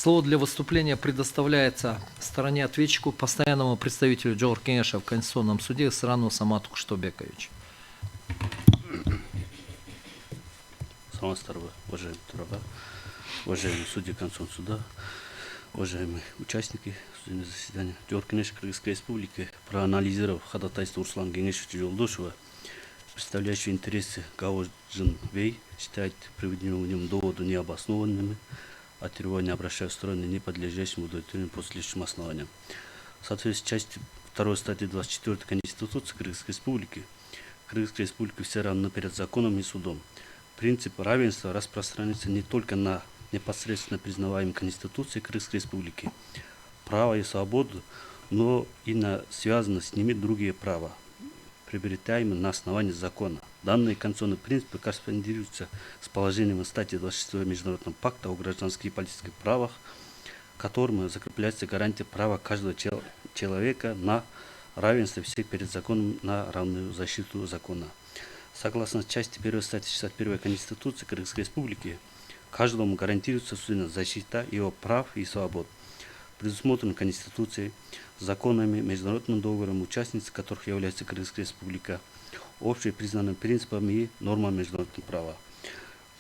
Слово для выступления предоставляется стороне ответчику, постоянному представителю Джохор Кенеша в Конституционном суде Сырану Самату Куштабековичу. Саламатсыздар, уважаемые Тураба, уважаемые судьи Конституционного суда, уважаемые участники судебного заседания. Джохор Кенеш Кыргызской Республики, проанализировав ходатайство Руслана Кенешевича Жолдошева, представляющего интересы ГАО Джинвей, считает приведенные в нем доводы необоснованными, а требования обращая в сторону неподлежащим удовлетворению по следующим основаниям. В соответствии с частью 2 статьи 24 Конституции Кыргызской Республики, Кыргызская Республика все равно перед законом и судом. Принцип равенства распространяется не только на непосредственно признаваемые Конституцией Кыргызской Республики права и свободу, но и на связанные с ними другие права, приобретаемые на основании закона. Данные конституционные принципы корреспондируются с положением статьи 26 Международного пакта о гражданских и политических правах, которым закрепляется гарантия права каждого человека на равенство всех перед законом, на равную защиту закона. Согласно части 1 статьи 61 Конституции Кыргызской Республики, каждому гарантируется судебная защита его прав и свобод, предусмотрен Конституцией, законами, международным договором, участницей которых является Кыргызская Республика, общепризнанными принципами и нормами международного права.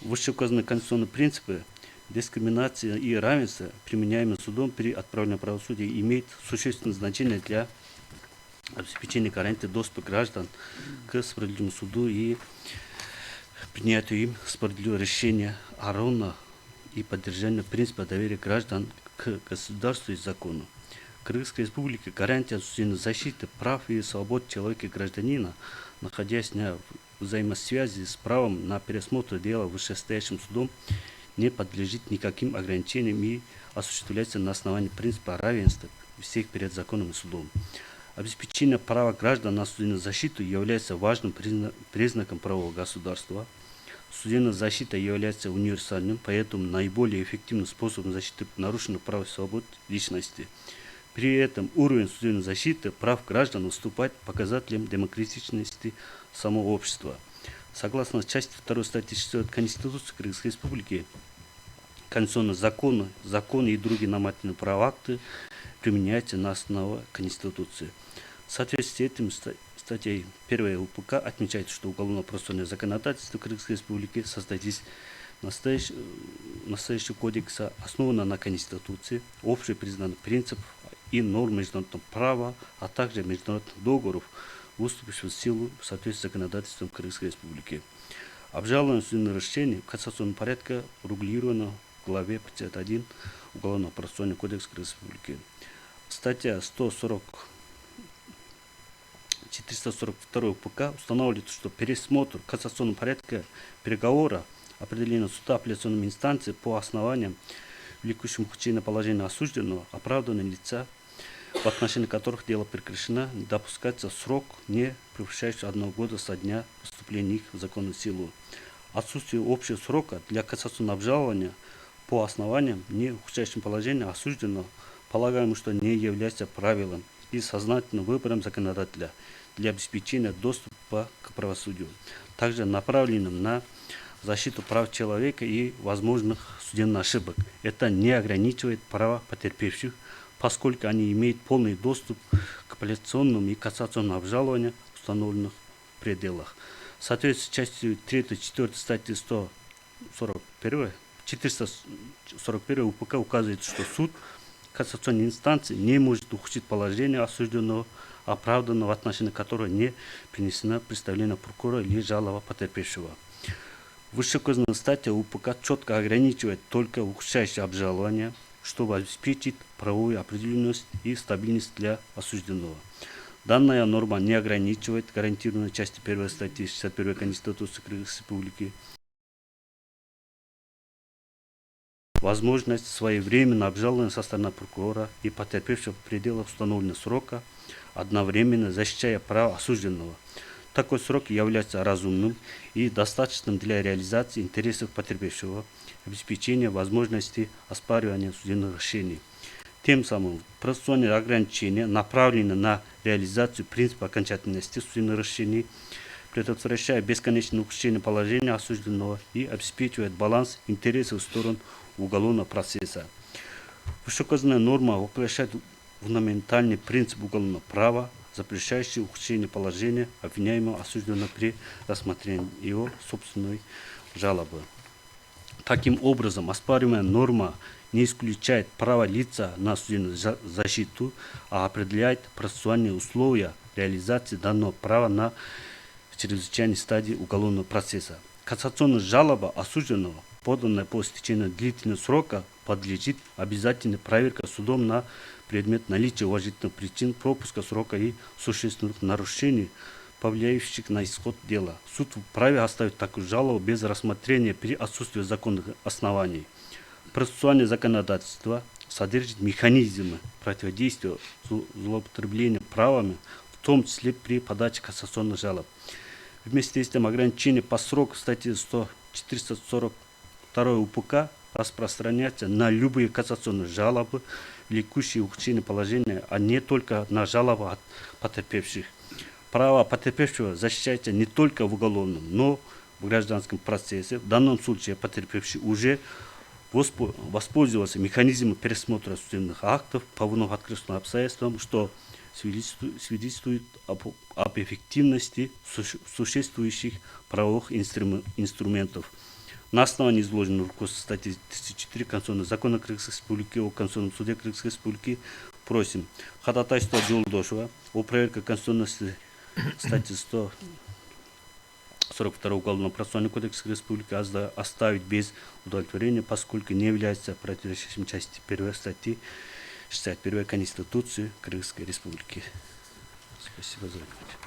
Вышеуказанные конституционные принципы дискриминации и равенства, применяемые судом при отправлении правосудия, имеют существенное значение для обеспечения гарантии доступа граждан к справедливому суду и принятию им справедливого решения, а равно и поддержанию принципа доверия граждан к государству и закону. В Кыргызской Республике гарантия судебной защиты прав и свобод человека и гражданина, находясь на взаимосвязи с правом на пересмотр дела вышестоящим судом, не подлежит никаким ограничениям и осуществляется на основании принципа равенства всех перед законом и судом. Обеспечение права граждан на судебную защиту является важным признаком правового государства. Судебная защита является универсальным, поэтому наиболее эффективным способом защиты нарушенных прав и свобод личности. При этом уровень судебной защиты прав граждан выступает показателем демократичности самого общества. Согласно части 2 статьи 6 Конституции Кыргызской Республики, конституционные законы и другие нормативные правовые акты применяются на основе Конституции. В соответствии с этим статьей 1 УПК отмечает, что уголовно-процессуальное законодательство Кыргызской Республики состоит из настоящего кодекса, основано на Конституции, общепризнанных принципов и норм международного права, а также международных договоров, выступивших в силу в соответствии с законодательством Кыргызской Республики. Обжалование судебных решений в кассационном порядке регулировано в главе 51 Уголовного процессуального кодекса Кыргызской Республики. Статья 442 УПК устанавливает, что пересмотр кассационного порядка переговора определения суда апелляционной инстанции по основаниям, влекущим к учинению положения осужденного, оправданного лица, в отношении которых дело прекращено, не допускается срок, не превышающий 1 года со дня вступления их в законную силу. Отсутствие общего срока для кассационного обжалования по основаниям, не ухудшающим положение осужденного, полагаем, что не является правилом и сознательным выбором законодателя для обеспечения доступа к правосудию, также направленным на защиту прав человека и возможных судебных ошибок. Это не ограничивает права потерпевших, поскольку они имеют полный доступ к апелляционному и кассационному обжалованию в установленных пределах. В соответствии с частью 3-4 статьи 441 УПК указывает, что суд кассационной инстанции не может ухудшить положение осужденного, оправданного, в отношении которого не принесено представление прокурора или жалоба потерпевшего. Вышеуказанная статья УПК четко ограничивает только ухудшающее обжалование, чтобы обеспечить правовую определенность и стабильность для осужденного. Данная норма не ограничивает гарантированной части 1 статьи 61 Конституции Кыргызской Республики возможность своевременно обжалования со стороны прокурора и потерпевшего в пределах установленного срока, одновременно защищая права осужденного. Такой срок является разумным и достаточным для реализации интересов потерпевшего, обеспечения возможности оспаривания судебных решений. Тем самым процессуальные ограничения направлены на реализацию принципа окончательности судебных решений, предотвращая бесконечное ухудшение положения осужденного и обеспечивает баланс интересов сторон уголовного процесса. Вышеуказанная норма воплощает фундаментальный принцип уголовного права, запрещающий ухудшение положения обвиняемого осужденного при рассмотрении его собственной жалобы. Таким образом, оспариваемая норма не исключает право лица на судебную защиту, а определяет процессуальные условия реализации данного права на чрезвычайной стадии уголовного процесса. Кассационная жалоба осужденного, поданная по истечению длительного срока, подлежит обязательной проверке судом на предмет наличия уважительных причин пропуска срока и существенных нарушений, повлияющих на исход дела. Суд вправе оставить такую жалобу без рассмотрения при отсутствии законных оснований. Процессуальное законодательство содержит механизмы противодействия злоупотреблению правами, в том числе при подаче кассационных жалоб. Вместе с тем, ограничение по сроку статьи 442 УПК распространяется на любые кассационные жалобы, влекущие ухудшение положения, а не только на жалобы от потерпевших. Право потерпевшего защищается не только в уголовном, но в гражданском процессе. В данном случае потерпевший уже воспользовался механизмом пересмотра судебных актов по вновь открытым обстоятельствам, что свидетельствует об эффективности существующих правовых инструментов. На основании изложенного в статьи 34 Конституционного закона Кыргызской Республики о Конституционном суде Кыргызской Республики просим ходатайство Жолдошева о проверке конституционности статьи 142 Уголовного процессуального кодекса Республики оставить без удовлетворения, поскольку не является противоречащим части 1 статьи 61 Конституции Кыргызской Республики. Спасибо за внимание.